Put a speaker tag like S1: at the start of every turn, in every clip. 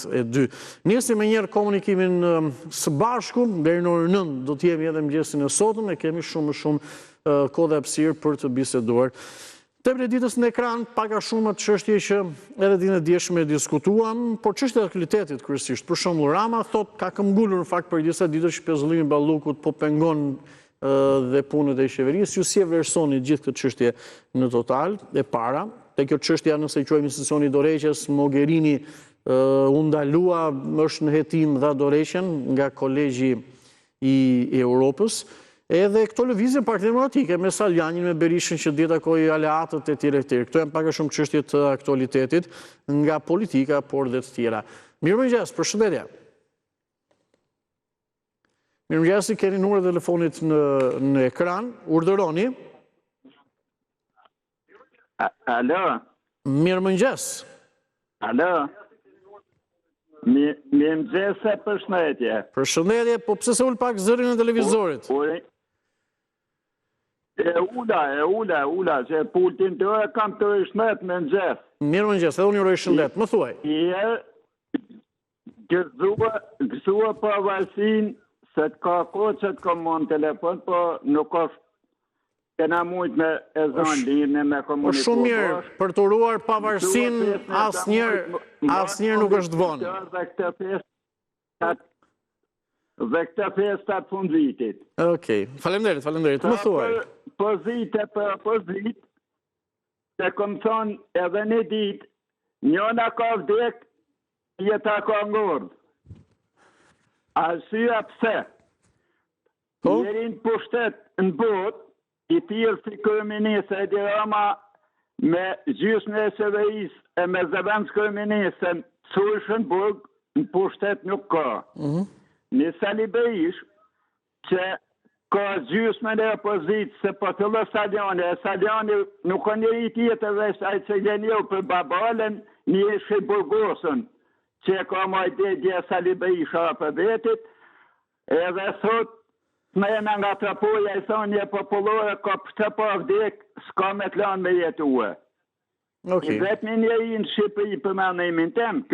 S1: 2. Nisim me njerë komunikimin së bashku, deri në orën 9 do t'jemi edhe mëngjesin e sotëm, e kemi shumë kohë dhe hapësirë për të biseduar. Temën e ditës në ekran, paka shumë atë çështje që edhe ditën e dieshme diskutuam, por çështja e aktualitetit kryesisht. Për shembull, Rama thot ka këmbgulur në fakt për disa ditë që pezullimi i Ballukut po pengon dhe punët e qeverisë. Ju si e vlerësoni gjithë këtë çështje në total? E para, te kjo çështja nëse i quajmë institucioni dorëheqjes, Mogherini u ndalua, është në hetim dha dorëheqjen nga Kolegji i Europës, edhe këto lëvizje partidemokratike me Saljanin, me Berishën që dje takoi aleatët e tjerë e tjerë. Këto janë pak a shumë çështje të aktualitetit nga politika, por dhe të tjera. Mirëmëngjes, përshëndetje. Mirëmëngjes, keni numrin e telefonit në ekran, urdhëroni.
S2: Alo.
S1: Mirëmëngjes.
S2: Alo. Mirëmëngjes, përshëndetje.
S1: Përshëndetje, po pse se ul pak zërin e televizorit?
S2: E ula, që pultin të e kam të shëndet me mëngjes.
S1: Mirëmëngjes, edhe unë ju uroj shëndet, më thuaj.
S2: Gëzua për varësin se të ka kohë që të komë në telefon, po nuk është kena mujtë me e zonë linë, me komunikuar.
S1: Po shumë mirë, për të uruar pavarësin, asnjëherë nuk është vonë.
S2: Dhe këtë festat fund vitit.
S1: Okej, faleminderit, më thuaj.
S2: Pozite për pozit, se këmë thonë edhe një ditë, njëna ka vdek, jeta ka ngordë. Arsyeja pse? Njerin pushtet në botë, i tjerë si kërëminise e dirama me gjysmë e qeverisë e me zëvendës kërëminise Sulshën Burg në pushtet nuk ka. Një Sali Berish që ka gjysmë e opozitë se po të lë Saljani, e Saljani nuk ka njëri tjetër veç ai që gjenjo për babalen një ishi Burgosën që ka majtë dje Sali Berish për vetit, edhe thot me jena nga trapoja i thonë një popullore ka të po vdek, s'ka me të lanë me jetue. I vetëmi njëri në Shqipëri për mendimin tem,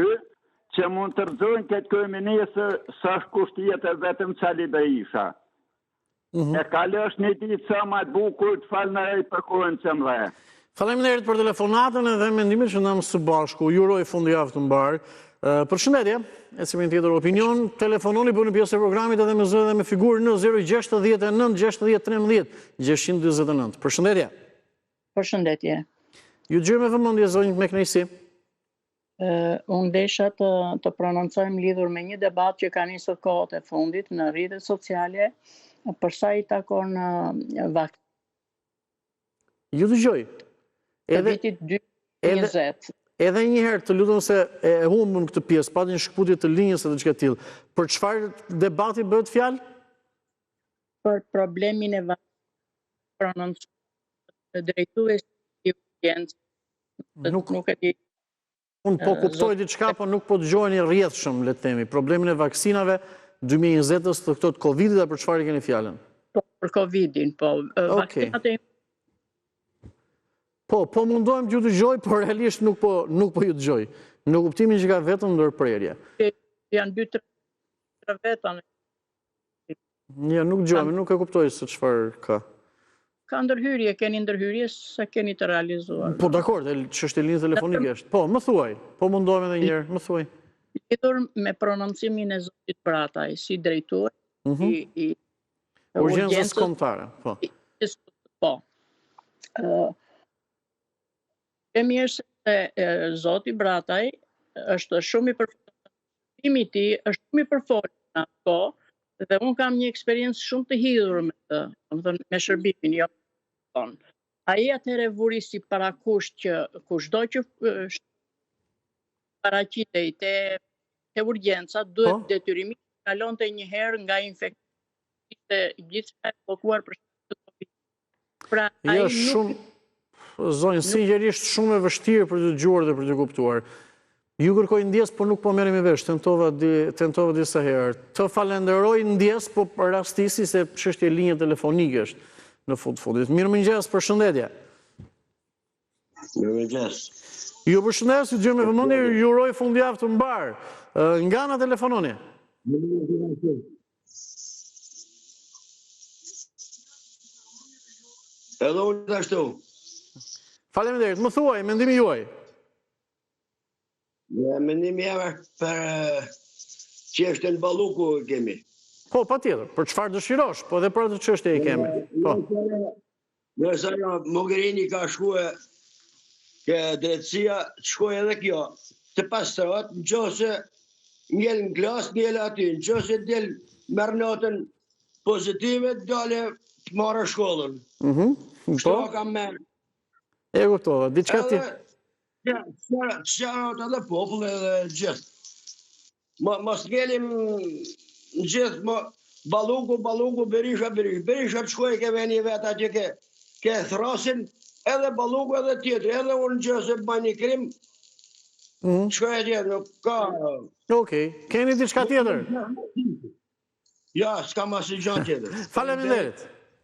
S2: që mund të rëzojnë këtë kërëminisë së është kushtjetër vetëm Sali Berisha. E kalësh një ditë sa ma të bukur të falë në rejtë për kohën që më dhe.
S1: Faleminderit për telefonatën edhe mendimin që ndam së bashku. Ju uroj fundjavë të mbarë. Përshëndetje, e si me një tjetër opinion, telefononi për në pjesë e programit edhe me zë dhe me figurë në 069 60 13 629. Përshëndetje.
S3: Përshëndetje.
S1: Ju gjë me vëmendje zonjë me kënaqësi.
S3: Unë desha të prononcojmë lidhur me një debat që ka nisur kohët e fundit në rrjetet sociale për sa i takon vaksinën.
S1: Ju dëgjoj.
S3: Të vitit 2020.
S1: Edhe njëherë të lutem se e humbëm këtë pjesë, pati një shkputje të linjës e të çka tillë. Për çfarë debati bëhet fjalë?
S3: Për problemin e prononcuar drejtues i urgjencës. Nuk e di.
S1: Unë po kuptoj diçka, po nuk po dëgjojeni rrjedhshëm, le të themi. Problemin e vaksinave 2020-s të këto të Covidit, për çfarë keni fjalën?
S3: Po, për Covidin, po. Vaksinat e
S1: Po mundohem t'ju dëgjoj, por realisht nuk po ju dëgjoj. Në kuptimin që ka vetëm ndërprerje.
S3: Janë 2-3 vetëm.
S1: Ja, nuk dëgjoj, nuk e kuptoj se çfarë ka.
S3: Ka ndërhyrje, keni ndërhyrje se keni të realizuar.
S1: Po dakord, ç'është linjë telefonike është. Po, më thuaj. Po mundohem edhe një herë, më thuaj.
S3: Lidhur me prononcimin e zotit Brataj si drejtues i
S1: urgjencës kombëtare, po.
S3: Po. E mirë se zoti Brataj është shumë i përfolur i tij, është shumë i përfolur në ato, dhe unë kam një eksperiencë shumë të hidhur me të, me shërbimin, jo ton. Ai atëherë vuri si parakush që kushdo që paraqitej te urgjenca duhet detyrimisht të kalonte një herë nga infektitë gjithçka e blokuar për Covid. Pra ai
S1: shumë zonjë, sinqerisht shumë e vështirë për të dëgjuar dhe për të kuptuar. Ju kërkoj ndjes, por nuk po merrem me vesh, tentova disa herë. Të falenderoj ndjes, po rastisi se çështje linje telefonike është në fundit. Mirëmëngjes, përshëndetje.
S4: Mirëmëngjes.
S1: Ju përshëndes, ju gjë me vëmendje, ju uroj fundjavë të mbar. Nga na telefononi?
S4: Edhe unë të ashtu.
S1: Faleminderit, më thuaj, mendimi juaj.
S4: Mendimi jam për çështën e Balluku kemi.
S1: Po, patjetër, për çfarë dëshirosh, po edhe për atë çështje i kemi. Po.
S4: Nëse Mogherini ka shkuar ke drejtësia, shkoj edhe kjo. Të pastrohet, nëse njëll në klas, njëll aty. Nëse del merr notën pozitive, dale të marrë shkollën. Kështu kam merr.
S1: E kuptova, diçka ti.
S4: Qarot edhe popull edhe gjithë. Mos ngelim në gjithë, Balluku, Berisha të shkoj ke veni vetë atje ke thrasin, edhe Balluku edhe tjetër, edhe unë gjë se bëj një krim, shkoj atje, nuk ka...
S1: Okej, keni diçka tjetër?
S4: Ja, s'kam asnjë gjë tjetër.
S1: Faleminderit.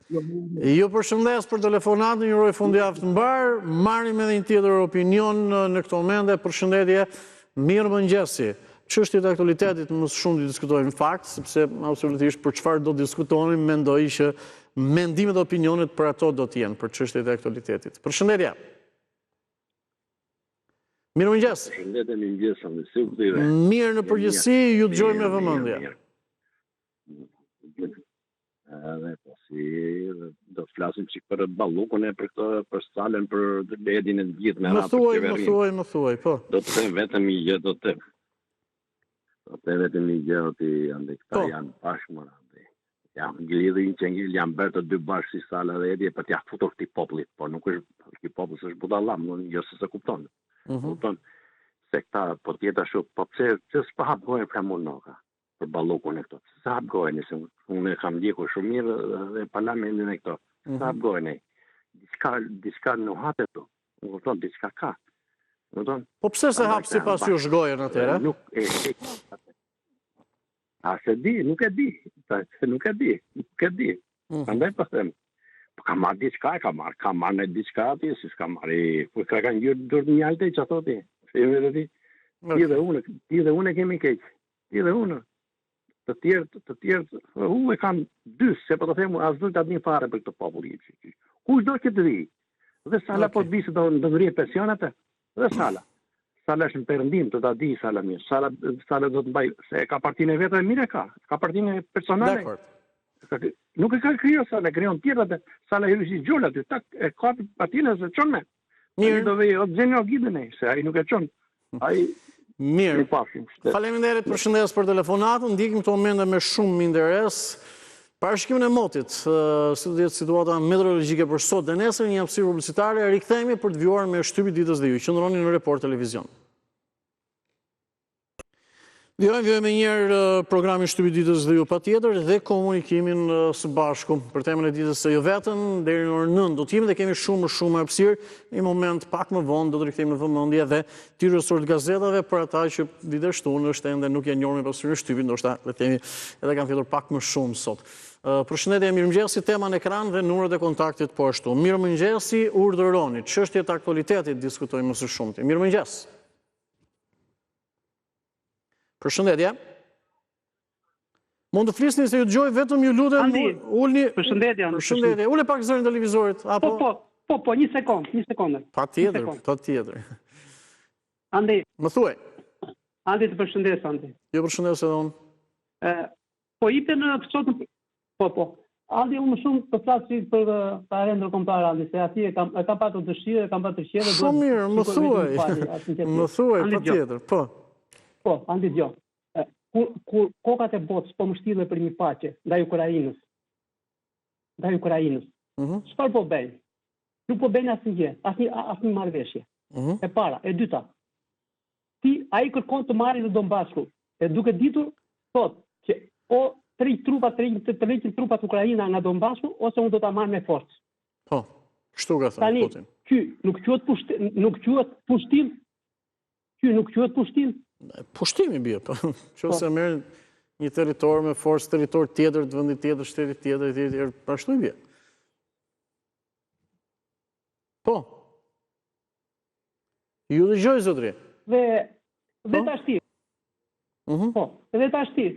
S1: Ju përshëndes për telefonatën, ju uroj fundjavë të mbar, marrim edhe një tjetër opinion në këto momente. Përshëndetje, mirëmëngjesi. Çështjet e aktualitetit më së shumti diskutojmë fakt, sepse absolutisht për çfarë do diskutonin, mendoj që mendimet dhe opinionet për ato do të jenë për çështjet e aktualitetit. Përshëndetje. Mirëmëngjes.
S5: Përshëndetje, mirëmëngjes.
S1: Mirë në përgjithësi, ju dëgjoj me vëmendje.
S5: Edhe po si do të flasim çik për Ballukun e për salën për ledin e gjithë me
S1: radhë. Më thuaj, po.
S5: Do të them vetëm një gjë, do të vetëm një gjë që ande këta janë bashkë jam glidhin që janë bërë të dy bashkë si sala dhe edhje për t'ja futur këtij popullit, por nuk është këtij popull s'është budallam, jo se se kupton. Kupton se këta po tjetë ashtu, po pse s'po hap gojën Framunoka për Ballukun e këto. Sa hap gojën, se unë e kam ndjekur shumë mirë dhe parlamentin e këto. Sa hap gojën e. Diçka në hapet to. Kupton, diçka ka. Kupton?
S1: Po pse se hap sipas jush gojën atëherë?
S5: Nuk e a se di, nuk e di. Nuk e di. Prandaj po them. Po ka marrë diçka, ka marrë në diçka aty, si s'ka marrë. Po ka kanë gjyrë dur një alte që ato ti. Ti dhe unë kemi keq. Ti dhe unë. Të tjerë, unë e kam dy, se po të them, as do të një fare për këtë popull. Kush do që të vi? Dhe sala po të vi se do ngrihet pensionet, dhe sala. Sala është në perëndim, të ta di sala mirë. Sala do të mbaj, se ka partinë e vetë e mirë ka partinë personale. Nuk e ka krijo sala, krijon tjetër, sala hyri gjol aty, tak e ka partinë se çon me. Mirë do vej, o gjenjo gidën e, se ai nuk e çon. Ai
S1: mirë. Faleminderit, përshëndes për telefonatën, ndjekim këto momente me shumë interes. Parashikimin e motit, si do jetë situata meteorologjike për sot dhe nesër, një hapësirë publicitare, rikthehemi për të vjuar me shtypi ditës dhe ju. Qëndroni në Report Televizion. Vjojmë me njerë programin shtypi ditës dhe ju patjetër dhe komunikimin së bashku për temën e ditës së jo vetëm, deri në orën 9 do t'jemi dhe kemi shumë hapësirë, një moment pak më vonë do të rikthehemi në vëmendje dhe tirësor të gazetave për ata që ditështu është ende nuk janë njohur me pasurinë e shtypit, ndoshta le të themi edhe kanë fjetur pak më shumë sot. Përshëndetje, mirëmëngjesi, tema në ekran dhe numrat e kontaktit po ashtu. Mirëmëngjesi, urdhëroni, çështjet e aktualitetit diskutojmë më së shumti. Mirëmëngjes. Përshëndetje. Mund të flisni se ju dëgjoj, vetëm ju lutem ulni.
S6: Përshëndetje.
S1: Përshëndetje. Ule pak zërin televizorit, apo?
S6: Po, një sekondë.
S1: Patjetër.
S6: Andi.
S1: Më thuaj.
S6: Andi të përshëndes, Andi.
S1: Ju përshëndes edhe unë.
S6: Po ipe në kësot. Po. Andi unë shumë të flasë për ta rendër kombëtare, Andi, se ati e kam patur dëshirë, e kam patur qejf.
S1: Shumë mirë, më thuaj. Më thuaj, patjetër, po.
S6: Po, Andi djo, kur kokat e botës po më shtille për një paqe ndaj Ukrainës, çfarë po bëjnë? Nuk po bëjnë asnjë, asnjë marrëveshje. E para, e dyta. Ai kërkon të marrë në Donbasku, e duke ditur thotë që o të rriqin trupat Ukraina nga Donbasku ose unë do ta marr me forcë.
S1: Po, kështu ka thënë Putin.
S6: Ky nuk quhet pushtim.
S1: Pushtimi bie, po. Nëse merr një territor me forcë territor tjetër të vendit tjetër, shteti tjetër, ashtu i bie. Po. Ju dëgjoj, zotëri.
S6: Dhe tash Po, edhe tashti.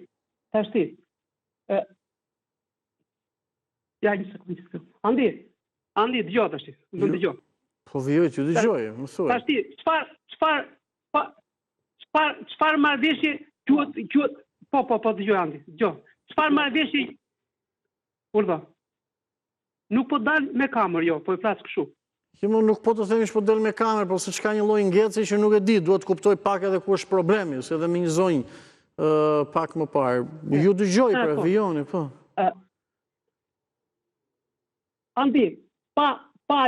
S6: Ja, një sekundë. Andi, dëgjoj tashti. Më dëgjoj.
S1: Po vijoj, t'ju dëgjoj, më thuaj.
S6: Tashti, çfarë marrëveshje quhet po dëgjoj Andi, dëgjoj. Çfarë marrëveshje urdhë? Nuk po dal me kamerë, jo, po e flas kështu.
S1: Mo nuk po të themi që po del me kamerë, po se çka një lloj ngeci që nuk e di, duhet kuptoj pak edhe ku është problemi, se edhe me një zonjë pak më parë. Ju dëgjoj për vijoni, po.
S6: Andi, pa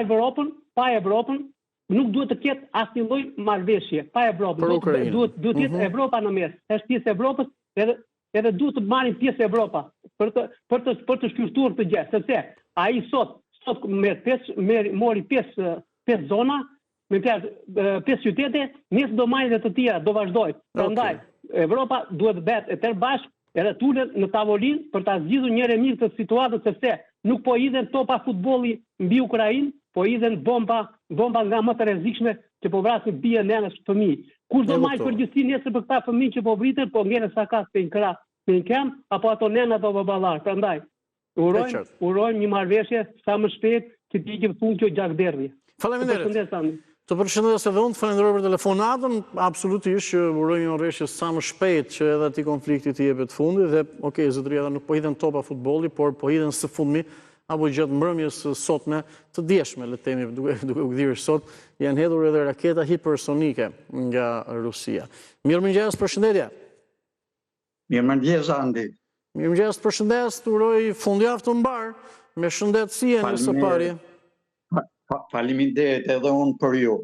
S6: Evropën, nuk duhet të ketë asnjë lloj marrëveshje. Pa Evropën, duhet të jetë Evropa në mes. Është pjesë e Evropës, edhe duhet të marrin pjesë Evropa për të shkyrtuar të gjë, sepse ai sot mori 5 zona, me 5 qytete, nesër do marrë dhe të tjera, do vazhdoj. Prandaj, Evropa duhet bëhet e tërë bashkë, edhe tulet në tavolinë për ta zgjidhur njëherë mirë këtë situatë, sepse nuk po hidhen topa futbolli mbi Ukrainë, po hidhen bomba nga më të rrezikshme që po vrasin bie nënës fëmijë. Kush do marrë përgjegjësi nesër për këta fëmijë që po vriten, po ngelen sa ka në krah, në kem, apo ato nëna apo baballar. Prandaj, urojmë një marrëveshje sa më shpejt që t'i gjë fund kjo gjakderdhje.
S1: Faleminderit. Të përshëndes edhe unë, të falenderoj për telefonatën, absolutisht që urojmë një marrëveshje sa më shpejt që edhe ati konflikti t'i jepet fundi dhe, zotëria nuk po hidhen topa futbolli, por po hidhen së fundmi, apo gjatë mbrëmjes sotme të djeshme, le të themi, duke u kthyer sot, janë hedhur edhe raketa hipersonike nga Rusia. Mirëmëngjes, përshëndetje.
S7: Mirëmëngjes, Andi.
S1: Mirëmëngjes, përshëndes, të uroj fundjavë të mbar, me shëndetësi e së pari.
S7: Faleminderit edhe unë për ju.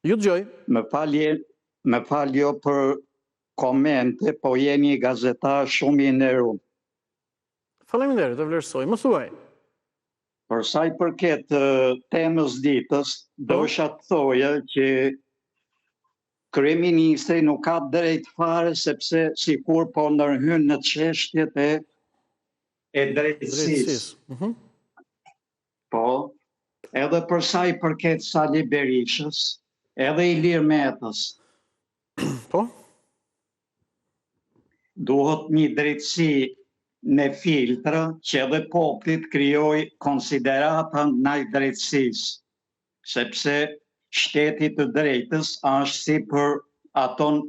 S1: Ju dëgjoj.
S7: Më faljo për komente, po jeni gazetar shumë i nderuar.
S1: Faleminderit, e vlerësoj. Më thuaj.
S7: Për sa i përket temës ditës, dosha të thoja që kryeministri nuk ka drejt fare sepse sikur po ndërhyn në çështjet e drejtësisë. Po, edhe për sa i përket Sali Berishës, edhe Ilir Metës.
S1: Po?
S7: Duhet një drejtësi në filtra që edhe poplit krijoj konsiderata ndaj drejtësisë, sepse shteti të drejtës është si për aton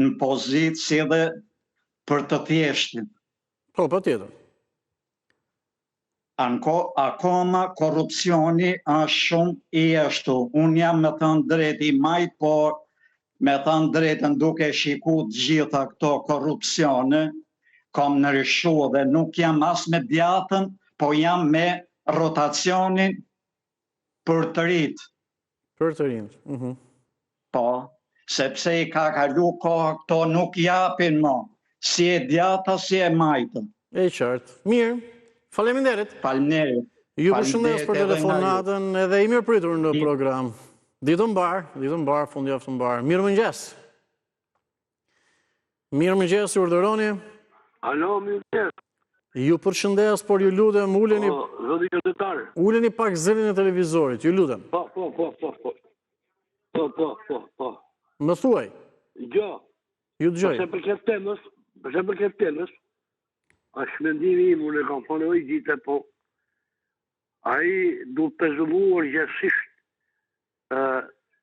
S7: në pozitë si edhe për të thjeshtin.
S1: Po, patjetër.
S7: Akoma korrupsioni është shumë i ashtu. Unë jam me thënë drejt i majt, por me thënë drejtën duke shiku gjitha këto korrupsione, kam nërshu dhe nuk jam as me djatën, po jam me rotacionin për të rritë.
S1: Për të rinë.
S7: Po, sepse i ka kalu kohë këto nuk japin mo, si e djata, si e majtën.
S1: E qartë. Mirë, faleminderit.
S7: Faleminderit.
S1: Ju përshëndes për telefonatën edhe i mirë pritur në program. Ditë mbar, fundjavë të mbar. Mirëmëngjes. Mirëmëngjes, ju urdhëroni.
S8: Alo, mirëmëngjes.
S1: Ju përshëndes, por ju lutem, uleni pak zërin e televizorit, ju lutem.
S8: Po.
S1: Më thuaj.
S8: Jo.
S1: Ju dëgjoj.
S8: Përse përket temës, a shmendimi im, unë e kam thënë oj gjithë, po ai du të pezulluar gjërësisht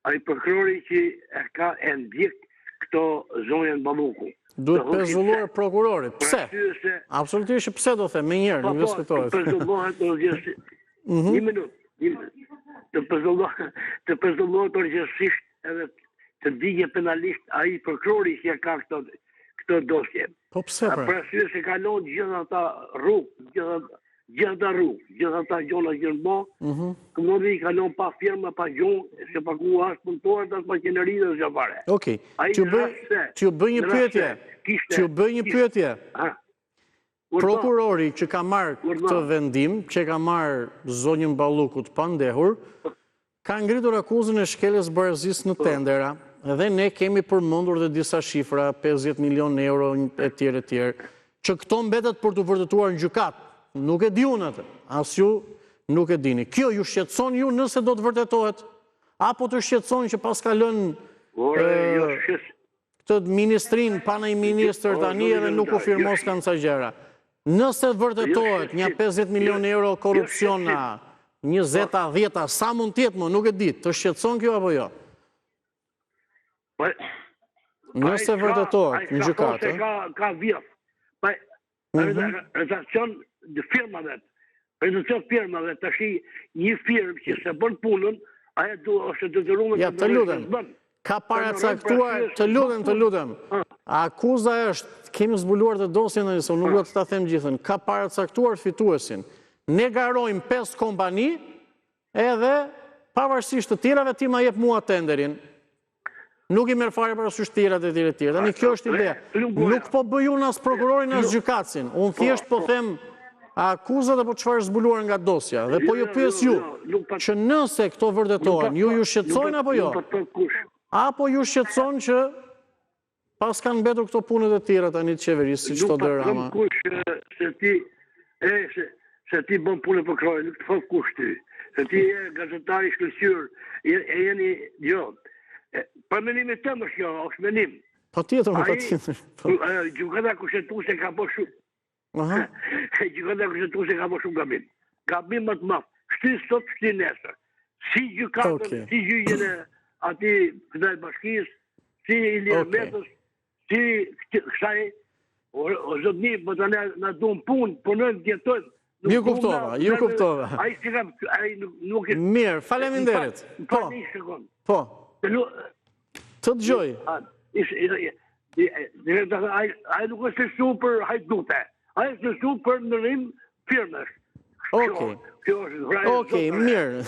S8: ai prokurori që e ka e ndjek këto zonjën Balluku.
S1: Duhet pezulluar prokurorit. Pse? Absolutisht pse do them, me njerë, nuk respektohet.
S8: Të pezullohet gjërësisht. Një minut. Të pezullohet gjërësisht edhe të digje penalisht ai prokurori që ka këtë dosje.
S1: Po pse pra?
S8: Për arsye se kalon gjithë ata rrugë, gjithë ata gjona që në bo, këmëndi i kalon pa firma, pa gjonë, se pa ku ashtë punëtorët, as makinerinë dhe zhjafare.
S1: Okej, që ju bëj një pyetje. Prokurori që ka marrë këtë vendim, që ka marrë zonjën Ballukut pa ndehur, ka ngritur akuzën e shkeljes barazisë në tendera, dhe ne kemi përmendur dhe disa shifra, 50 milion euro e tjerë, që këto mbetet për të vërtetuar në gjykat. Nuk e di unë atë, as ju nuk e dini. Kjo ju shqetëson ju nëse do të vërtetohet? Apo të shqetëson që pas ka lënë këtë ministrin, pa në i minister tani edhe nuk u firmos kanë ca gjera. Nëse vërtetohet një 50 milion euro korupcion na 20-10, sa mund tjetë më, nuk e ditë, të shqetëson kjo apo jo? Nëse vërtetohet në gjykatë.
S8: Ka vjetë. Redakcion dhe firmave, redakcion firmave, të shi një firmë që se bën punën, aje ose të dërume
S1: ja, të lutem, ka paracaktuar, të lutem, akuza është, kemi zbuluar të dosjen në njësë, nuk do të ta them gjithën, ka paracaktuar fituesin, ne garojmë 5 kompani, edhe pavarësisht të tjerave ti ma jep mua tenderin, nuk i merë fare për asysh tjera të tjera. Tani kjo është ideja. Nuk po bëju në asë prokurorin asë gjykatësin. Unë thjesht po them akuzat apo çfarë zbuluar nga dosja. Dhe po ju pyes ju, që nëse këto vërtetohen, ju shqetësojnë apo jo? Apo ju shqetëson që pas kanë mbetur këto punët e tjera tani të qeverisë, si çdo drama.
S8: Nuk se ti bën punë për krojë, nuk të thot kush ty. Se ti je gazetari shkëlqyer, e jeni jo. Për menimit të më shjo, është menim.
S1: Pa tjetër.
S8: Gjykata kushtetuese ka po shumë. Gjykata kushtetuese ka po shumë gabim. Gabim më të madh. Shty sot, shty nesër. Si gjykatën, si gjyqjen e ati këtij bashkisë, si Ilir Metës, si kësaj, o zotni, më të na duan punë, punojnë, djetojnë.
S1: Ju kuptova. Mirë, faleminderit. Po. Të dëgjoj.
S8: Ai nuk është super hajdute. Ai është super në rrim firmesh.
S1: Okej, mirë.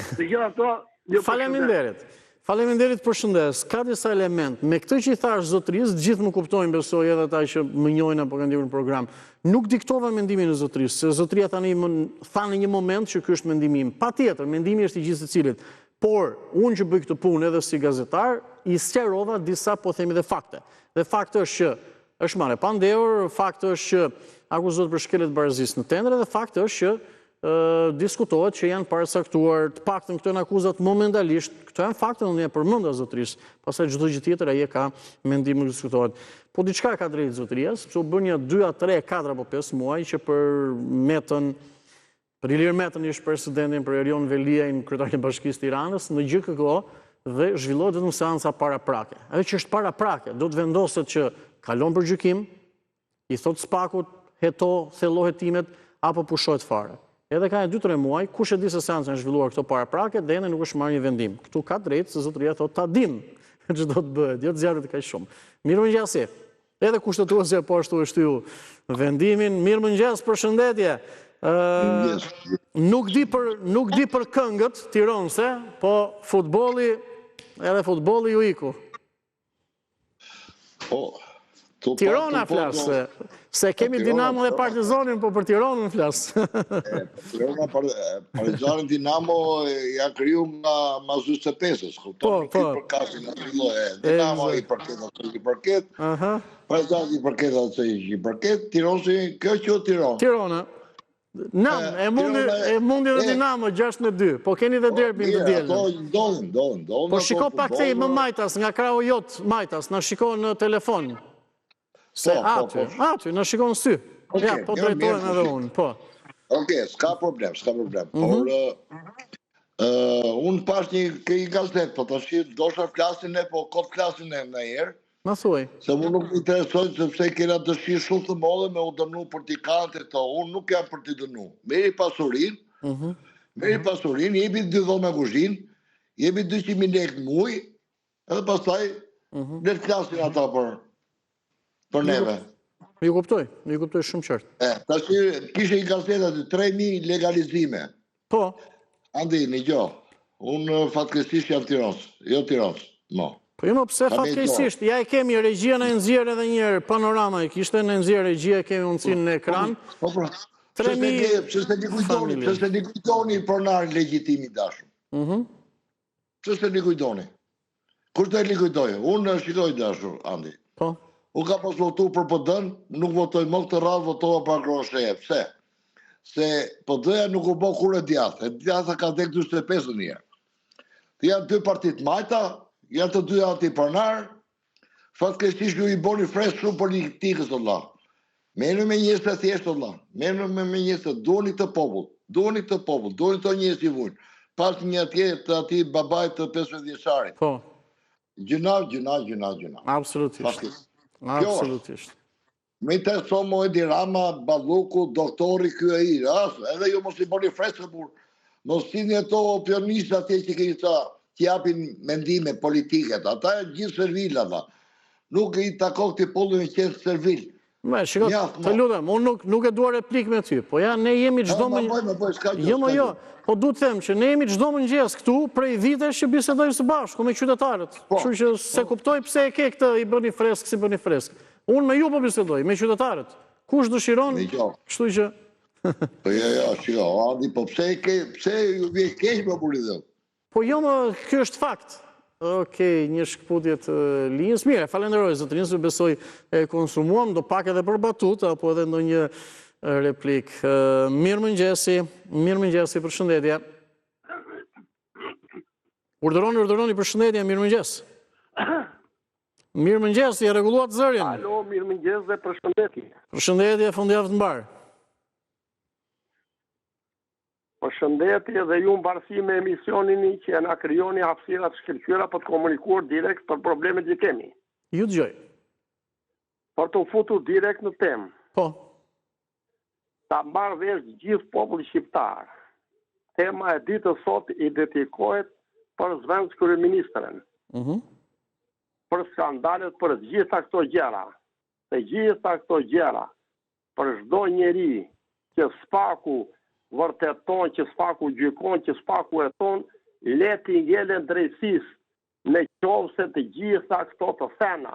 S1: Faleminderit për shëndes. Ka disa element. Me këtë që i thash zotërisë, gjithë më kuptojnë, besoj edhe ata që më njohin apo kanë ndjekur në program. Nuk diktova mendimin e zotërisë, se zotëria tani tha në një moment që ky është mendimi im. Patjetër, mendimi është i gjithë secilit. Por, unë që bëj këtë punë edhe si gazetar, i sqarova disa, po themi, dhe fakte. Dhe fakte është që është marrë pandehur, fakte është që akuzohet për shkelje të barazisë në tendre, dhe fakte është që diskutohet që janë paracaktuar të paktën këto janë akuzat momentalisht, këto janë fakte në një përmenda zotërisë, pastaj çdo gjë tjetër ai ka mendim nuk diskutohet. Po diçka ka drejt zotëria, sepse u bën një 2, 3, 4 apo 5 muaj që për Metën, për Ilir Metën ish presidentin, për Erion Veliajn, kryetarin e Bashkisë Tiranës, në GKK dhe zhvillohet vetëm seanca paraprake. Ajo që është paraprake, do të vendoset që kalon për gjykim, i thot spakut, heto, thello hetimet, apo pushohet fare. Edhe ka 2-3 muaj, kush e di se seanca janë zhvilluar këto paraprake, dhe ende nuk është marrë një vendim. Këtu ka drejt se zotëria thot ta dim që do të bëhet, jo të zjarrit kaq shumë. Mirëmëngjesi. Edhe kushtetuesja po ashtu e shtyu vendimin. Mirëmëngjes, përshëndetje. Nuk di për këngët tironse, po futbolli, edhe futbolli ju iku. Tirana flasë, se kemi Dinamo dhe Partizanin, po për Tiranën flasë.
S9: Tirana, Partizanin, Dinamo ja kriju nga Mazus të pesës. Po. Për kasin në filloj. Dinamo i përket, Partizanin i përket, Tironsi, kjo që Tiranë.
S1: Tirana. E mundi dhe Dinamo 6-2, po keni dhe derbin të djelën.
S9: Donë.
S1: Po shiko pak te i më majtas, nga krau jot majtas, në shiko në telefon. Se aty, në shiko në sy. Ja, po drejtojnë edhe unë, po.
S9: Oke, s'ka problem. Por, unë pash një gazet, po të shi, dosha flasin e, po kot flasin e në herë.
S1: Në thuaj.
S9: Se mu nuk më interesojnë, sepse kena dëshirë shumë të modhe me u dënu për t'i kante të, unë nuk jam për t'i dënu. Meri pasurin, jebi 2 dhome kuzhin, jebi 200.000 lekë muj, edhe pastaj, ne flasin ata për neve.
S1: Ju kuptoj shumë qartë.
S9: Ta shi, kishe i gazetat 3.000 legalizime.
S1: Po.
S9: Andi, një gjo, unë fatkesisht jam Tiranës, jo Tiranës, no.
S1: Po jo më pse fatkeqësisht, ja e kemi regjia në nxjerrë edhe njerë panorama, e kishte në nxjerrë regjia, kemi mundësinë në ekran.
S9: Pse se një kujdoni pronar legjitimi dashur? Pse se një kujdoni? Kur të e një kujdojë? Unë në shikoj dashur, Andi. Unë ka pas votu për PD-n, nuk votoj më këtë radhë, votova për Agrosheje. Pse? Se PD-ja nuk u bo kur e djathë. E djathë ka dek 25 njerë. Të janë 2 partit majta, janë të 2 antipronar, Fatkeqësisht ju i boni fresh shumë politikës, Allah. Merrni me njerëz të thjeshtë, Allah. Merrni me njerëz të doni këtë popull, doni të njerëz që vujnë. Pas një atje babait të 15 vjeçarit.
S1: Po.
S9: Gjuna.
S1: Absolutisht. Absolutisht.
S9: Me të somo Edi Rama, Balluku, doktori ky ai, edhe ju mos i boni freskë burr. Mos sini ato opinionistë atje që që japin mendime politike, ata gjithë servil ata. Nuk i takon këtij populli që është servil.
S1: Shiko, të lutem, unë nuk e dua replik me ty, po ja ne jemi çdo Jo, po du të them që ne jemi çdo mëngjes këtu prej vitesh që bisedojmë së bashku me qytetarët. Kështu që se kuptoj pse e ke këtë i bëni fresk si bëni fresk. Unë me ju po bisedoj, me qytetarët. Kush dëshiron, kështu që...
S9: Po shiko, Andi, po pse ju vje keq më buri dhe?
S1: Po jo më, kjo është fakt. Okej, një shkputje të linjës. Mire, falenderoj, zotërinjës, ju besoj e konsumuam, do pak edhe për batut, apo edhe ndonjë replik. Mirë mëngjesi, përshëndetje. Urdhëroni përshëndetje, mirë mëngjes. Mirë mëngjes, i rregulluat zërin.
S8: Alo, mirë mëngjes dhe përshëndetje.
S1: Përshëndetje, fundjavë të mbarë.
S8: Përshëndetje dhe ju mbarësi me emisionin që e na krijoni hapësirat shkëlqyera për të komunikuar direkt për problemet që kemi.
S1: Ju dëgjoj.
S8: Për të futur direkt në temë.
S1: Po.
S8: Ta mbarë vesh gjithë populli shqiptar. Tema e ditës sot i dedikohet për zvendos kryeministren. Për skandalet, për gjitha këto gjëra. Të gjitha këto gjëra. Për çdo njeri që spaku vërteton, që spaku gjykon, që spaku heton, leti ngelen drejtësisë në qovë se të gjitha këto të thena.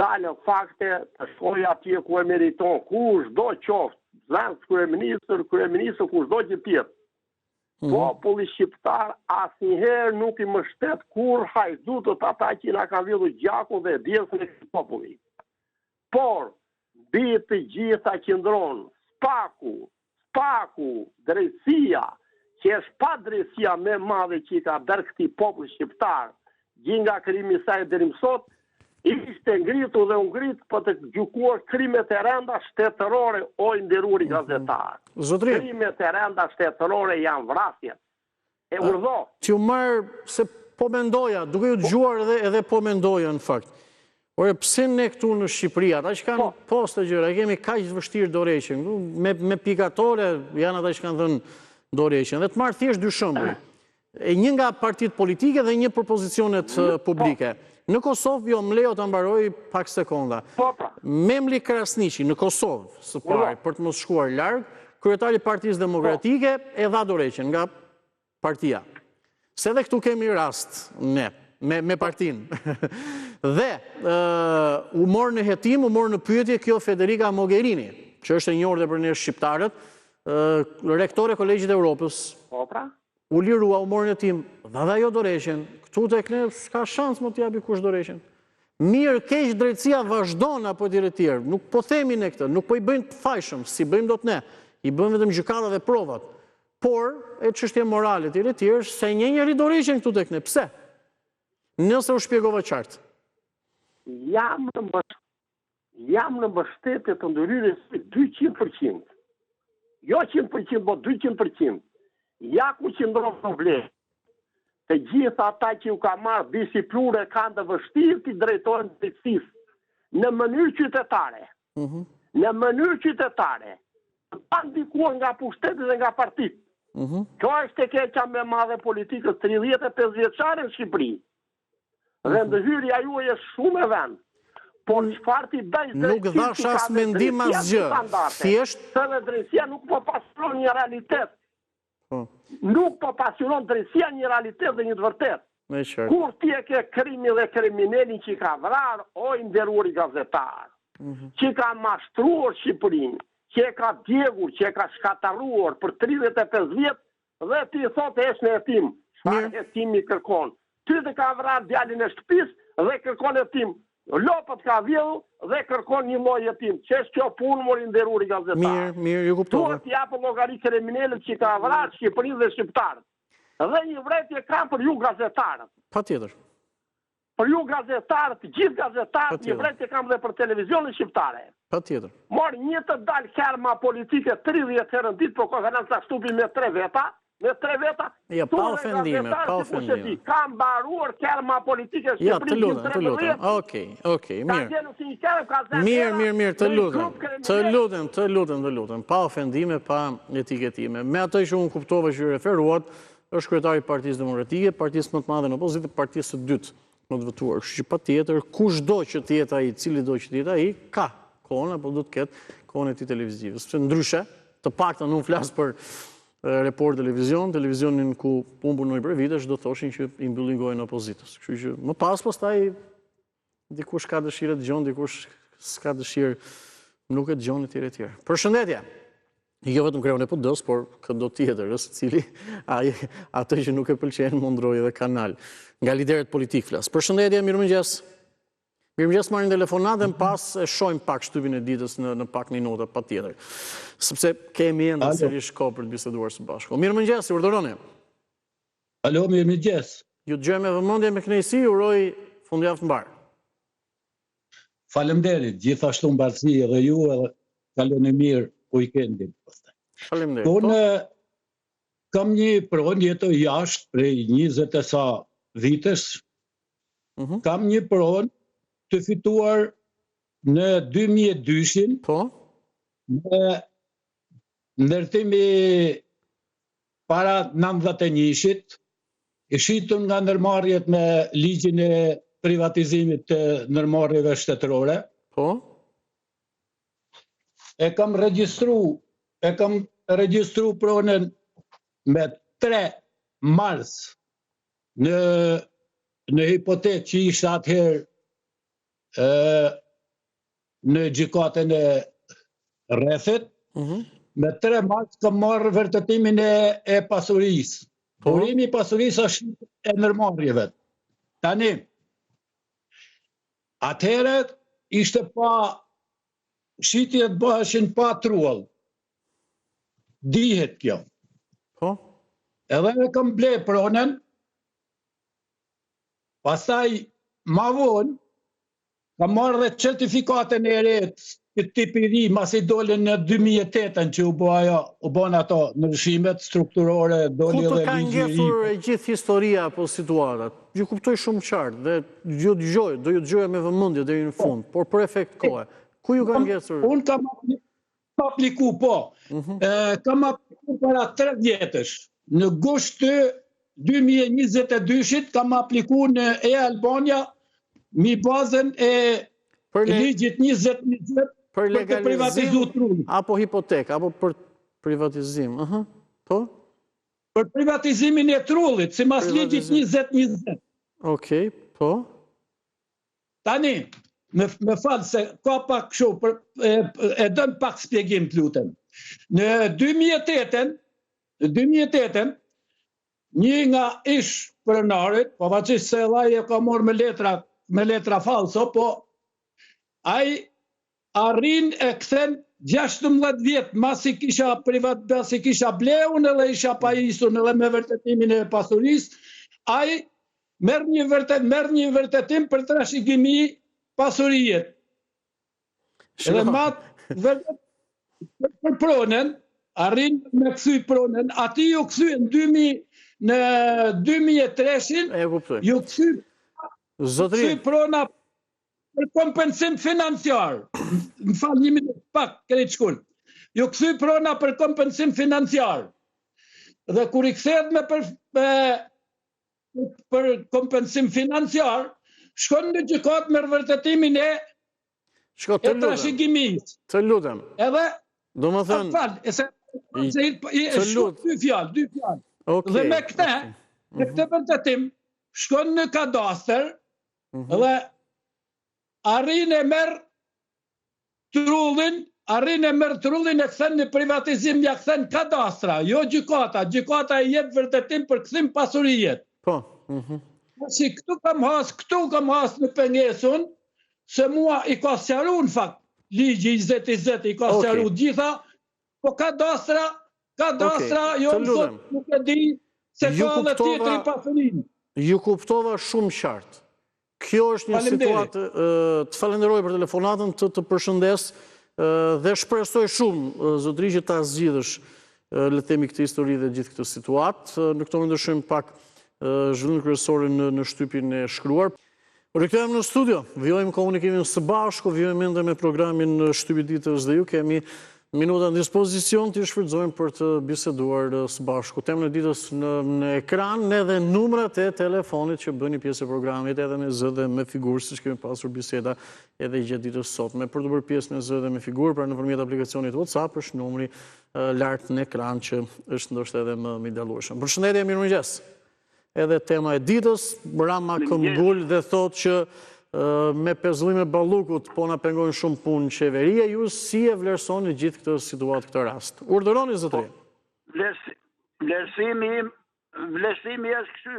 S8: Dalën fakte të shkoj atje ku e meriton, ku çdo qoftë, zvendos kryeministër, ku çdo gjë tjetër. Populli shqiptar asnjëherë nuk i mbështet kur hajdutët ata që na kanë vjedhur gjakun dhe djesën e këtij populli. Por mbi të gjitha qëndron spaku, drejtësia, që është pa drejtësia më e madhe që i ka bërë këtij populli shqiptar, gjë nga krijimi i saj deri më sot, ishte ngritur dhe u ngrit për të gjykuar krimet e rënda shtetërore, o nderuari gazetar. Krimet e rënda shtetërore janë vrasjet. E urdhë.
S1: Që u marr se po mendoja, duke ju dëgjuar edhe po mendoja në fakt. Ore, pse ne këtu në Shqipëri, ata që kanë poste gjëra, kemi kaq të vështirë dorëheqjen, me pikatore janë ata që kanë dhënë dorëheqjen. Dhe të marr thjesht dy shembuj. Një nga partitë politike dhe një për pozicionet publike. Në Kosovë, jo, më lejo të mbaroj pak sekonda. Memli Krasniqi në Kosovë, së pari, për të mos shkuar larg, kryetari i Partisë Demokratike e dha dorëheqjen nga partia. Se edhe këtu kemi rast ne, me partinë. Dhe u morë në hetim, u morë në pyetje kjo Federica Mogherini, që është e njohur për ne shqiptarët, rektore Kolegjit e Evropës. U lirua, u morë në hetim, dha ajo dorëheqjen. Këtu tek ne s'ka shans më t'japi kush dorëheqjen. Mirë, keq drejtësia vazhdon apo tjerë. Nuk po themi ne këtë, nuk po i bëjnë të fajshëm, si bëjmë dot ne. I bëjmë vetëm gjykata dhe provat. Por, e çështje morale tjerë, se një njeri dorëheqjen këtu tek ne. Pse? Nëse u shpjegova qartë.
S8: Jam në mbështetje të ndërhyrjes 200%. Jo 100%, po 200%. Ja ku qëndron problemi. Të gjitha ata që u ka marrë disiplure kanë të vështirë të drejtojnë drejtësisë në mënyrë qytetare. Në mënyrë qytetare. Pa ndikuar nga pushtetet dhe nga partitë. Kjo është e keqja më e madhe politikës 35 vjeçare në Shqipëri. Dhe ndërhyrja juaj është shumë e vend. Por çfarë ti bëj drejtësisë?
S1: Nuk dhash as mendim asgjë. Thjesht
S8: se drejtësia nuk po pasuron një realitet. Nuk po pasionon drejtësia një realitet dhe një të vërtet. Kur ti e ke krimi dhe kriminalin që ka vrarë, o i nderuari gazetar, që ka mashtruar Shqipërinë, që e ka djegur, që e ka shkatarruar për 35 vjet, dhe ti thotë është në hetim. Çfarë hetimi kërkon? Ty të ka vrarë djalin e shtëpisë dhe kërkon hetim. Lopët ka vjedhur dhe kërkon një lloj hetim. Ç'është kjo punë mori nderuari gazetar?
S1: Mirë, ju kuptova.
S8: Duhet t'japë llogari kriminalit që ka vrarë Shqipërinë dhe shqiptarët. Dhe një vërejtje kam për ju gazetarët.
S1: Patjetër.
S8: për ju gazetarët, gjithë gazetarët, një vrejtje kam dhe për televizionin shqiptare.
S1: Patjetër.
S8: Morë një të dalë kerma politike 30 herë në ditë, po konferenca shtupi me 3 veta,
S1: Ja, pa ofendime.
S8: Ka mbaruar kerma politike
S1: Ja, të lutem. Okej, mirë, të lutem. Pa ofendime, pa etiketime. Me atë që unë kuptova që ju referuat, është kryetari i Partisë Demokratike, partisë më të madhe në opozitë, partisë së dytë më të votuar. Kështu që patjetër, kushdo që të jetë ai, cili do që të jetë ai, ka kohën apo do të ketë kohën e tij televizive. Sepse ndryshe, të paktën unë flas për Report televizionin ku unë punoj për vitesh, do thoshin që i mbyllin gojën opozitës. Kështu që më pastaj dikush ka dëshirë të dëgjon, dikush s'ka dëshirë, nuk e dëgjon etj. Përshëndetje. Jo vetëm kreun e PD-s, por këdo tjetër, cili atë që nuk e pëlqen mundroj edhe kanal. Nga liderët politik flas. Përshëndetje, mirëmëngjes. Mirëmëngjes, marrin telefonatën, pas e shohim pak shtypin e ditës në pak minuta patjetër. Sepse kemi ende sërish kohë për të biseduar së bashku. Mirëmëngjes, urdhëroni.
S10: Alo, mirëmëngjes.
S1: Ju dëgjoj me vëmendje, me kënaqësi, uroj fundjavë të mbar.
S10: Faleminderit, gjithashtu mbarësi edhe ju, edhe kaloni mirë weekendin.
S1: Faleminderit.
S10: Unë kam një pronë, jetoj jashtë prej 20 e sa vitesh. Kam një pronë të fituar në 2002-shin në ndërtimi para 91-shit, i shitun nga ndërmarrjet me ligjin e privatizimit të ndërmarrjeve shtetërore. E kam regjistru pronën me 3 mars në hipotekë që ishte atëherë në gjykatën e Rrethit, me 3 mars kam marrë vërtetimin e pasurisë. Burimi i pasurisë është e ndërmarrjeve. Tani, atëherë ishte pa shitjet bëheshin pa trull. Dihet kjo. Edhe e kam ble pronën, pastaj ma vonë, kam marrë dhe certifikatën e retë të tipi ri, mas i dolin në 2008-ën që u bon ato ndryshimet strukturore, doli
S1: Ku
S10: dhe
S1: të ka
S10: ligji i ri.
S1: ngjetur e gjithë historia apo situatat? Ju kuptoj shumë qartë dhe do ju dëgjoj me vëmendje deri në fund, por për efekt kohe. Ku ju ka ngjetur?
S10: Unë kam apliku, kam apliku para 3 vjetësh. Në gusht të 2022-shit kam apliku në Albania mi bazën e ligjit 2020
S1: për
S10: të privatizu trullin.
S1: Apo hipotek, apo për privatizim.
S10: Për privatizimin e trullit, si mas ligjit 2020.
S1: Okej, po.
S10: Tani, me falë se ka pak kështu, e dëm pak spjegim të lutem. Në 2008-ën, një nga ish pronarit, pavarësisht se e ka marrë me letra falso, po ai arrin e kthen 16 vjetë, masi kisha bleun edhe isha pajisun edhe me vërtetimin e pasurisë, ai merr një vërtetim për trashëgimi pasurijet. Edhe për pronën, arrin me kthy pronën, ati ju kthy në 2003-shin, ju kthy prona për kompensim financiar. Më falë 1 minutë, pak, krejt shkull. Ju kthy prona për kompensim financiar. Dhe kur i kthehet për kompensim financiar, shkon në gjykatë me vërtetimin e trashëgimisë.
S1: Të lutem.
S10: Edhe,
S1: do më thënë...
S10: e shumë 2 fjalë. Dhe me këtë vërtetim, shkon në kadastër, dhe arrin e merr trullin e kthen në privatizim, ja kthen kadastra, jo gjykata. Gjykata i jep vërtetim për kthim pasurijet.
S1: Po.
S10: Si këtu kam has në pengesun, se mua i ka sqaru në fakt, ligji 2020 i ka sqaru gjitha, po kadastra, jo në sot nuk e di se ka dhe tjetëri pasurin.
S1: Ju kuptova shumë qartë. Kjo është një situatë, të falenderoj për telefonatën, të përshëndes dhe shpresoj shumë, zotëri, që ta zgjidhësh le themi këtë histori dhe gjithë këtë situatë. Në këto më ndryshojmë pak zhvillimin kryesor në shtypin e shkruar. Rikthehemi në studio, vjojmë komunikimin së bashku, vjojmë ende me programin Shtypi ditës dhe ju kemi minuta në dispozicion të shfrytëzojmë për të biseduar së bashku. Temën e ditës në ekran, edhe numrat e telefonit që bëni pjesë e programit, edhe me zë dhe me figurë, siç kemi pasur biseda edhe gjatë ditës sotme. Për të bërë pjesë me zë dhe me figurë, pra nëpërmjet aplikacionit WhatsApp, është numri lart në ekran që është ndoshta edhe më i dallueshëm. Përshëndetje, mirëmëngjes. Edhe tema e ditës, Rama këmbgul dhe thot që me pezullim e Ballukut po na pengojnë shumë punë në qeveria, ju si e vlerësoni gjithë këtë situatë, këtë rast? Urdhëroni, zotëri.
S2: Vlerësimi është kështu.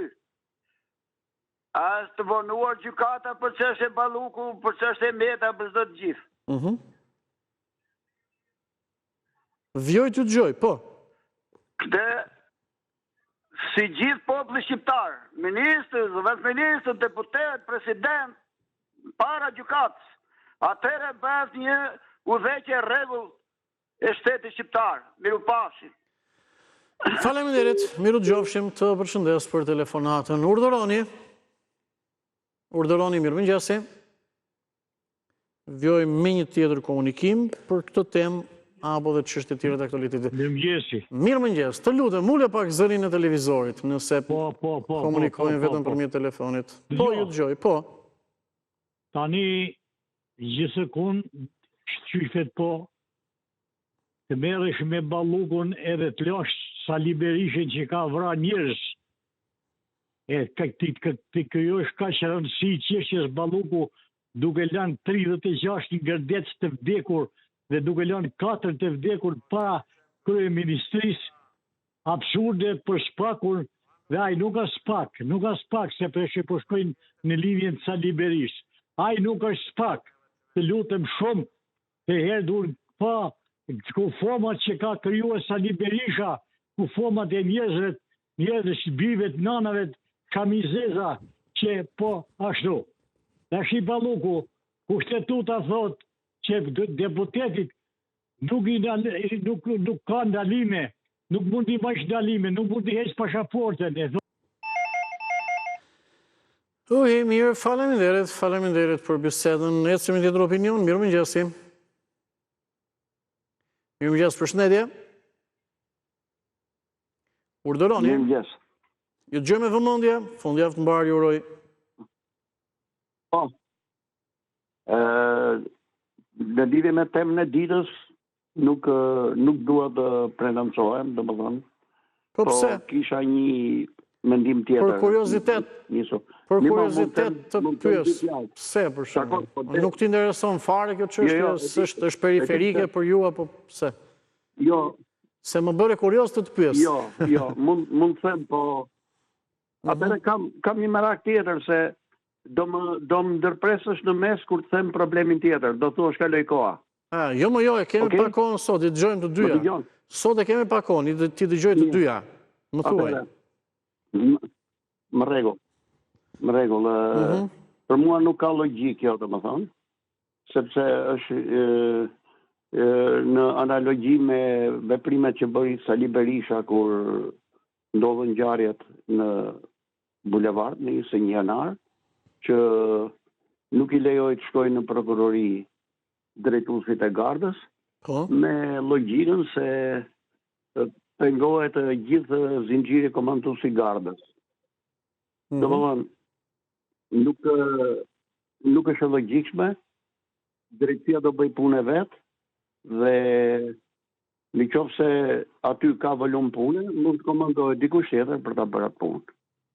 S2: Është të vonuar gjykata për çështje Balluku, për çështje Meta, për çdo të gjithë.
S1: Vjoj të dëgjoj, po.
S2: Këtë si gjithë populli shqiptar, ministër, zëvendësministër, deputet, president, para gjykatës, atëherë bëhet një udhëheqje rregull e shtetit shqiptar. Mirupafshim.
S1: Faleminderit, miru dëgjofshim, të përshëndes për telefonatën. Urdhëroni, mirëmëngjesi. Vjojmë me një tjetër komunikim për këtë temë apo dhe çështje tjera të aktualitetit.
S11: Mirëmëngjesi.
S1: Mirëmëngjes. Të lutem, ule pak zërin e televizorit, nëse komunikojmë vetëm përmjet telefonit. Po, ju dëgjoj, po.
S11: Tani, gjithsekund, shqyfet po, të merresh me Ballukun edhe të lash Sali Berishën që ka vra njerëz. Kjo është kaq rëndësi çështjes Balluku, duke lënë 36 ngërdec të vdekur dhe duke lënë 4 të vdekur para kryeministrisë, absurde për spakun, dhe ai nuk ka spak, se përshë po shkojnë në lidhjen Sali Berishë. Ai nuk është spak, të lutem shumë, të herë duhet pa ku format që ka krijuar Sali Berisha, ku format e njerëzve shbive të nanave, kamizeza, që po ashtu. Tash i Balluku, kushtetuta thot që deputetit nuk ka ndalime, nuk mund t'i bash ndalime, nuk mund t'i heq pasaportën.
S1: Mirë, faleminderit për bisedën. Ecim një tjetër opinion, mirëmëngjesi. Mirëmëngjes, përshëndetje. Urdhëroni.
S8: Mirëmëngjes.
S1: Ju dëgjoj me vëmendje, fundjavë të mbarë ju uroj.
S8: Po. Në lidhje me temën e ditës, nuk dua të pretendohem, domethënë.
S1: Po pse?
S8: Kisha një mendim tjetër.
S1: Për kuriozitet të pyes. Pse për shkak? Nuk t'intereson fare kjo çështje, është periferike për ju apo pse?
S8: Jo.
S1: Se më bëre kurioz të pyes.
S8: Jo, mund të them, po atëherë kam një merak tjetër se do më ndërpresësh në mes kur të them problemin tjetër, do thuash kaloj koha.
S1: Jo, e kemi pak kohë sot, i dëgjojmë të dyja. Sot e kemi pak kohë, ti dëgjoj të dyja. Më thuaj.
S8: Më rregull. Për mua nuk ka logjik kjo, domethënë, sepse është në analogji me veprimet që bëri Sali Berisha kur ndodhën ngjarjet në bulevard në 21 janar, që nuk i lejoj të shkojnë në prokurori drejtuesit e gardës, me logjikën se pengohet gjithë zinxhiri komanduesi i gardës. Domethënë, nuk është e logjikshme, drejtësia do bëj punë vet dhe në qoftë se aty ka volum pune, mund të komandohet dikush tjetër për ta bërë atë punë.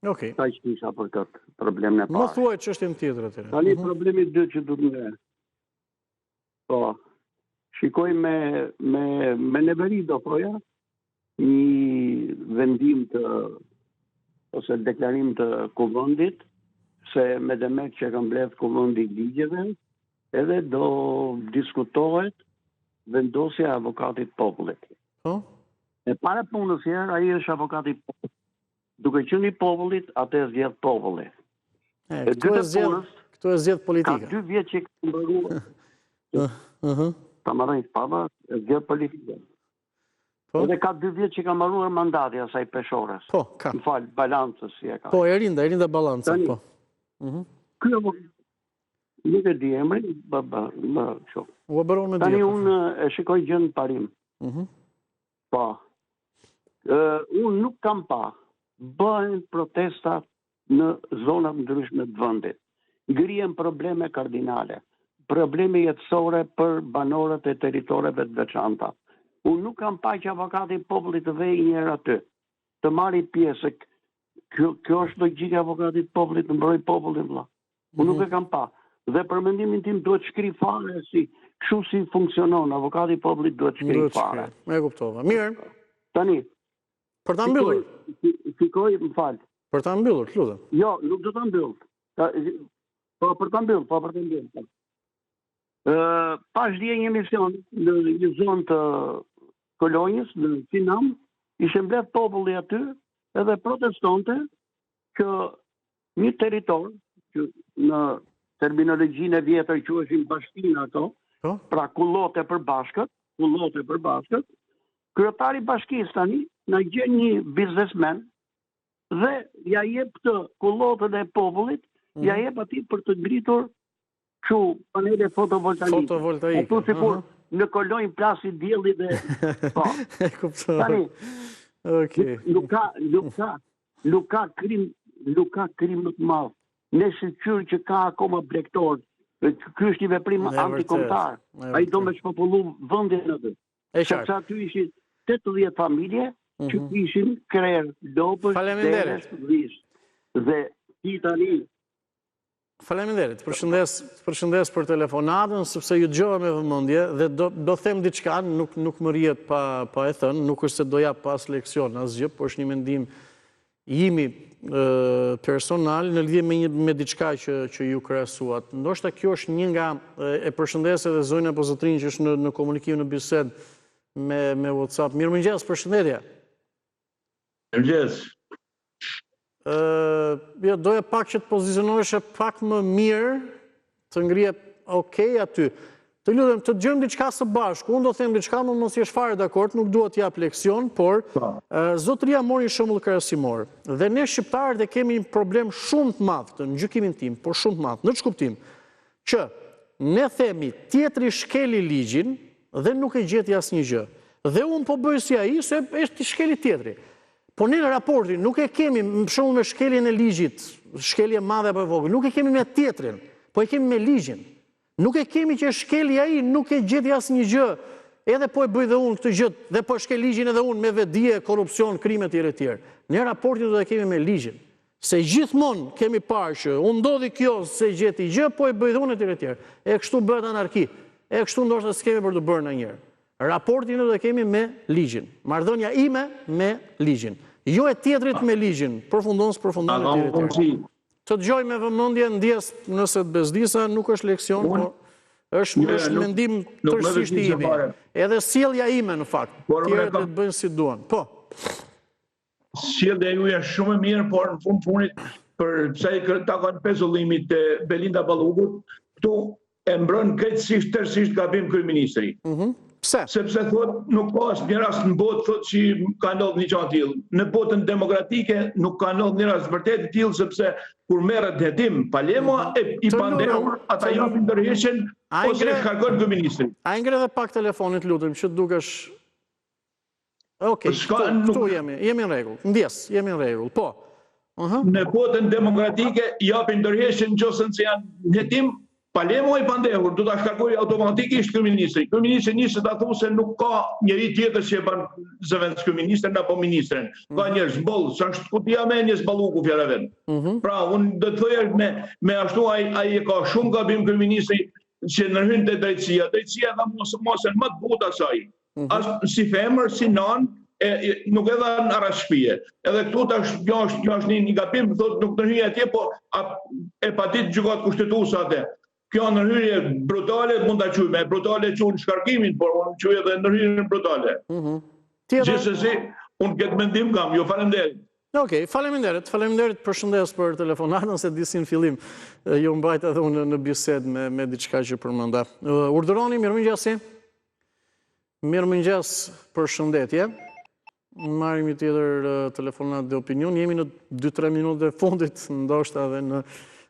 S1: Okej.
S8: Sa që kisha për këtë problemin e parë.
S1: Më thuaj çështjen tjetër atëherë.
S8: Tani problemi i dytë që duhet ne. Po. Shikoj me neveri do thoja një vendim ose deklarim të kuvendit se me demek që kanë mbledh kuvendi ligjeve, edhe do diskutohet vendosja e avokatit popullit. E para punës ai është avokati i popullit. Duke qenë i popullit, atë zgjedh populli.
S1: Këtu e zjedh politika.
S8: Ka 2 vjet që ka mbaruar. Ta marrën pava, e zjedh politika. Edhe ka 2 vjet që ka mbaruar mandati asaj peshores.
S1: Po, ka.
S8: Më fal, balancës si e ka.
S1: Po, e rinda balancën, po.
S8: Kjo nuk e di emrin, më kështu.
S1: U bëron me
S8: Tani unë e shikoj gjën parim. Po. Unë nuk kam pa. Bëhen protesta në zonat ndryshme të vendit. Ngrihen probleme kardinale, probleme jetësore për banorët e territoreve të veçanta. Unë nuk kam pa që avokati i popullit të vejë një herë aty, të marri pjesë. Kjo është logjika e avokatit të popullit, të mbrojë popullin vëlla. Unë nuk e kam pa. Dhe për mendimin tim duhet shkri fare kështu si funksionon, avokati i popullit duhet shkri fare.
S1: E kuptova. Mirë.
S8: Tani.
S1: Për ta mbyllur.
S8: Fikoj, më fal.
S1: Për ta mbyllur, lutem.
S8: Jo, nuk do ta mbyll. Po për ta mbyll, Pas dje një emision në një zonë të Kolonjës, në Sinam, ishte mbledh populli aty edhe protestonte që një territor që në terminologjinë e vjetër quheshin bashkina ato, pra kullote përbashkët, kryetari i bashkisë tani na gjen një biznesmen dhe ja jep të kullotën e popullit, ja jep atij për të ngritur kështu panele fotovoltaike. Ato sikur në Kolonjë plasi dielli dhe po.
S1: E kuptoj.
S8: Tani.
S1: Okej.
S8: Nuk ka krim më të madh. Në shqyrë që ka akoma blektor, ky është një veprim antikombëtar. Ai do me shpopullu vendin aty. Sepse aty ishin 80 familje që kishin krerë, lopësh, deres, vish. Dhe ti tani.
S1: Faleminderit. Përshëndes për telefonatën, sepse ju dëgjova me vëmendje dhe do them diçka, nuk më rrihet pa e thënë, nuk është se do jap pas leksion asgjë, por është një mendim jimi personal në lidhje me diçka që ju krahasuat. Ndoshta kjo është një nga e përshëndes edhe zonja apo zotrinj që është në komunikim në bisedë me WhatsApp. Mirëmëngjes, përshëndetje.
S12: Mirëmëngjes.
S1: Doja pak që të pozicionoheshe pak më mirë, të ngrije aty. Të lutem, të dëgjojmë diçka së bashku, unë do them diçka, më mos jesh fare dakord, nuk dua të jap leksion, por zotëria mori shembull krahasimor. Dhe ne shqiptarët e kemi një problem shumë të madh, në gjykimin tim, por shumë të madh, në ç'kuptim, që ne themi tjetri shkeli ligjin dhe nuk e gjeti asnjë gjë. Dhe unë po bëj si ai, se është shkeli tjetri. Po ne në raportin nuk e kemi, për shembull me shkeljen e ligjit, shkelje madhe apo e vogël, nuk e kemi me tjetrin, po e kemi me ligjin. Nuk e kemi që shkeli ai nuk e gjeti asnjë gjë, edhe po e bëj dhe unë këtë gjë, dhe po shkel ligjin edhe unë me vedije, korrupsion, krime tjerë. Ne raportin do të kemi me ligjin. Se gjithmonë kemi parë që u ndodhi kjo se gjeti gjë, po e bëj dhe unë tjerë. E kështu bëhet anarki. E kështu ndoshta s'kemi për të bërë ndonjëherë. Raportin do të kemi me ligjin. Marrëdhënia ime me ligjin. Jo e tjetrit me ligjin. Përfundon e tjetrit. Të dëgjoj me vëmendje, ndjes nëse të bezdisa, nuk është leksion, por është mendim tërësisht i imi. Edhe sjellja ime në fakt. Tjerët të bëjnë si duan. Po.
S12: Sjellja juaj është shumë e mirë, por në fund funit për sa i takon pezullimit të Belinda Ballugut, këtu e mbron krejtësisht tërësisht gabim kryeministri.
S1: Pse?
S12: Sepse thot nuk ka asnjë rast në botë thot që ka ndodhur një gjë e tillë. Në botën demokratike nuk ka ndodhur një rast vërtet i tillë sepse kur merret hetim Palemo i pandehur, ata japin ndërheqjen ose shkarkon kryeministrin.
S1: A ngre edhe pak telefonit lutem që dukesh. Okej, këtu jemi në rregull. Ndjes, jemi në rregull. Po.
S12: Në botën demokratike japin ndërheqjen nëse janë hetim Palemo i pandehur, do ta shkarkoj automatikisht kryeministri. Kryeministri nisë ta thosë se nuk ka njeri tjetër që e ban zëvendës kryeministrin apo ministrin. Ka njerëz boll, sa është kutia me njerëz Balluku fjala vet. Pra, unë do të thoya me ashtu ai e ka shumë gabim kryeministri që ndërhyn te drejtësia. Drejtësia dha mos e më të buta saj. As si femër, si nan, nuk e dhan arras shtëpie. Edhe këtu tash kjo është një gabim, thotë nuk ndërhyj atje, po e patit gjykat kushtetuese atë. Kjo ndërhyrje brutale mund ta quajmë, brutale quhen shkarkimin, por unë quaj edhe ndërhyrjen brutale. Gjithsesi, unë këtë mendim kam, ju falenderoj.
S1: Okej, faleminderit, përshëndes për telefonatën, se disi në fillim ju mbajt edhe unë në bised me diçka që përmenda. Urdhëroni, mirëmëngjesi. Mirëmëngjes, përshëndetje. Marrim një tjetër telefonat dhe opinion. Jemi në 2-3 minutë e fundit, ndoshta edhe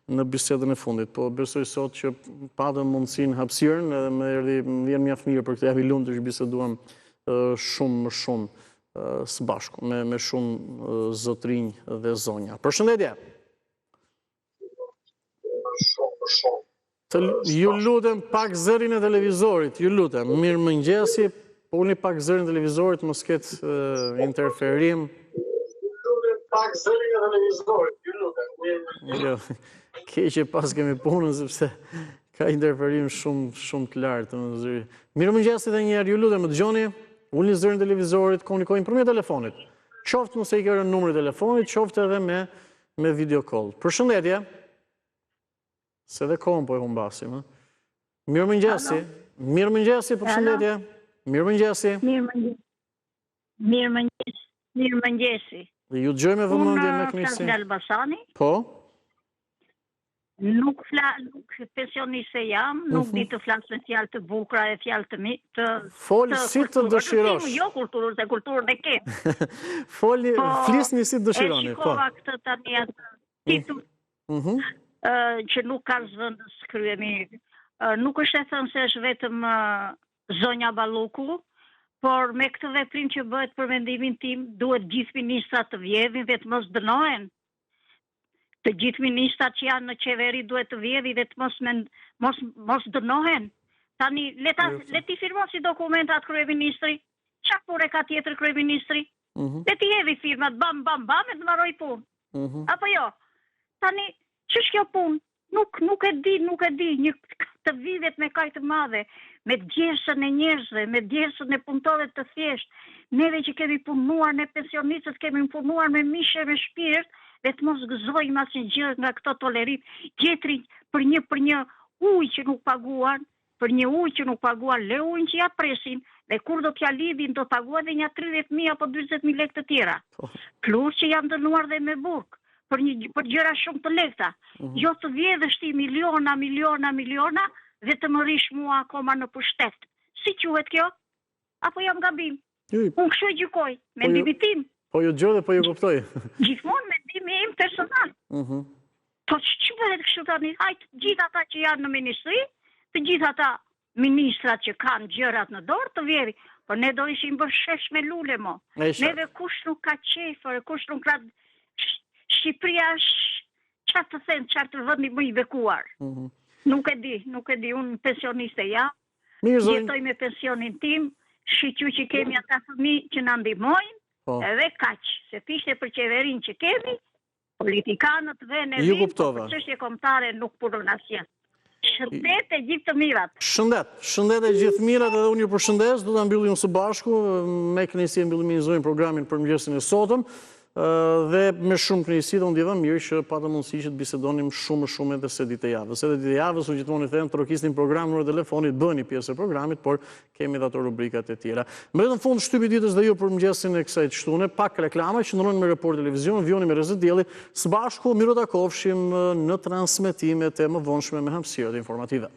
S1: në bisedën e fundit. Po besoj sot që patëm mundësinë hapësirën edhe më vjen mjaft mirë për këtë javë lumë të biseduam shumë së bashku, me shumë zotrinj dhe zonja. Përshëndetje! Ju lutem pak zërin e televizorit, ju lutem. Mirë mëngjesi, po unë pak zërin e televizorit, mos ketë interferim. Ju lutem pak zërin e televizorit, ju lutem. Keqe pas kemi punën, sepse ka interferim shumë të lartë. Mirë mëngjesi dhe njerë, ju lutem, më dëgjoni. Ullë një zërin televizorit, komunikojnë për me telefonit. Qoftë nëse i kërë në numëri telefonit, qoftë edhe me video call. Përshëndetje, se dhe kohën po e humbasim. Mirë mëngjesi, përshëndetje. Mirë mëngjesi.
S13: Mirë mëngjesi.
S1: Ju të gjojme vëmëndje me kënisi.
S13: Unë flasë në Elbasani.
S1: Po?
S13: Nuk pensioniste jam, nuk di të flasë në fjallë të bukra e fjallë të mitë.
S1: Folë si të dëshirosh.
S13: Jo kulturën, se kulturën e kemë.
S1: Flisni si të dëshironi.
S13: E shikova këtë tani atë titu, që nuk ka zëndës kryemi. Nuk është e thënë se është vetëm zonja Balluku, por me këtë veprim që bëhet për mendimin tim, duhet gjithë ministrat të vjedhin dhe të mos dënohen. Të gjithë ministrat që janë në qeveri duhet të vjedhin dhe të mos dënohen. Tani, leti firmon si dokumentat kryeministri, çfarë pure ka tjetër kryeministri? Leti hedhi firmat, bam, e të marroj punë. Apo jo? Tani, ç'është kjo punë? Nuk e di, një të videt me kaq të madhe, me djesën e njerëzve, me djesën e punëtorëve të thjesht, neve që kemi punuar, ne pensionistët kemi punuar me mishe, me shpirt, dhe të mos gëzojmë asnjë gjë nga këto tolerim, tjetri për një ujë që nuk paguan, le ujën që ja presin, dhe kur do t'ja lidhin do paguan dhe një 30.000 apo 40.000 lekë të tjera. Plus që janë dënuar dhe me burg, për gjëra shumë të lekta. Jo të vjedhësh ti miliona, dhe të më rish mua akoma në pushtet. Si quhet kjo? Apo jam gabim? Unë kështu e gjykoj, mendimi tim.
S1: Po ju gjë dhe po ju kuptoj.
S13: Gjithmonë mendimi im personal. Po që bëhet kështu tani? Hajtë gjithë ata që janë në ministri, të gjithë ata ministrat që kanë gjërat në dorë të vjeri, por ne do ishim bëshesh me lule mo. Neve kush nuk ka qefër, kush nuk ka Shqipëria çfarë të them, çfarë të vendi më i bekuar. Nuk e di, unë pensioniste jam, jetoj me pensionin tim, shiqu që kemi ata fëmijë që na ndihmojnë, edhe kaq, se fishte për qeverin që kemi, politikanët dhe ne vim, për çështje kombëtare nuk punon asgjë. Shëndet e gjithë të mirat.
S1: Shëndet e gjithë mirat edhe unë ju përshëndes, do ta mbyllim së bashku, me kënaqësi mbyllimizojmë programin për mëngjesin e sotëm. Dhe me shumë kënaqësi dhe unë ndjeva mirë që patëm mundësi që të bisedonim shumë edhe se ditë e javës. Edhe ditë e javës, unë gjithmonë i them, trokisnin program në telefonit, bëni pjesë e programit, por kemi dhe ato rubrikat e tjera. Mbretën fund shtypi ditës dhe ju për mëngjesin e kësaj të shtune, pak reklama, që ndronë me Report Televizion, vjoni me Rezet Dielli, së bashku miru ta kofshim në transmetimet e më vonshme me hapësirat informative.